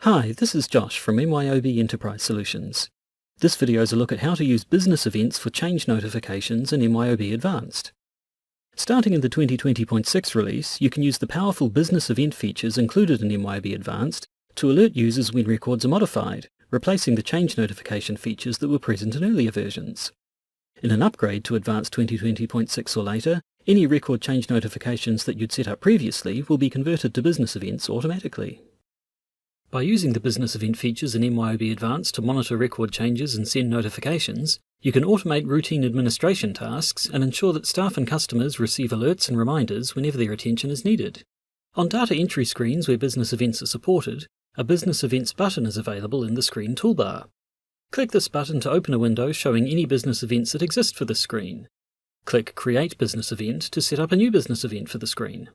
Hi, this is Josh from MYOB Enterprise Solutions. This video is a look at how to use business events for change notifications in MYOB Advanced. Starting in the 2020.6 release, you can use the powerful business event features included in MYOB Advanced to alert users when records are modified, replacing the change notification features that were present in earlier versions. In an upgrade to Advanced 2020.6 or later, any record change notifications that you'd set up previously will be converted to business events automatically. By using the business event features in MYOB Advanced to monitor record changes and send notifications, you can automate routine administration tasks and ensure that staff and customers receive alerts and reminders whenever their attention is needed. On data entry screens where business events are supported, a Business Events button is available in the screen toolbar. Click this button to open a window showing any business events that exist for this screen. Click Create Business Event to set up a new business event for the screen.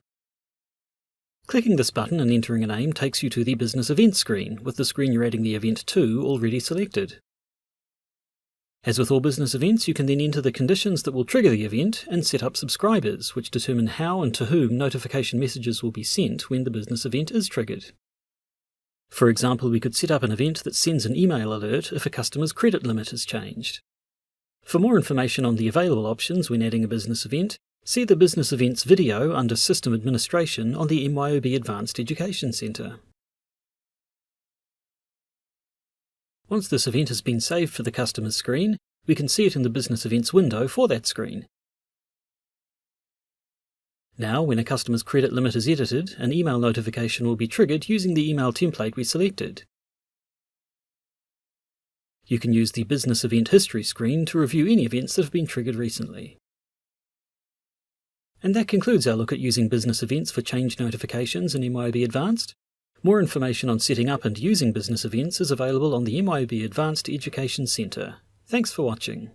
Clicking this button and entering a name takes you to the Business Event screen, with the screen you're adding the event to already selected. As with all business events, you can then enter the conditions that will trigger the event and set up subscribers, which determine how and to whom notification messages will be sent when the business event is triggered. For example, we could set up an event that sends an email alert if a customer's credit limit has changed. For more information on the available options when adding a business event, see the Business Events video under System Administration on the MYOB Advanced Education Centre. Once this event has been saved for the customer's screen, we can see it in the Business Events window for that screen. Now, when a customer's credit limit is edited, an email notification will be triggered using the email template we selected. You can use the Business Event History screen to review any events that have been triggered recently. And that concludes our look at using business events for change notifications in MYOB Advanced. More information on setting up and using business events is available on the MYOB Advanced Education Centre. Thanks for watching.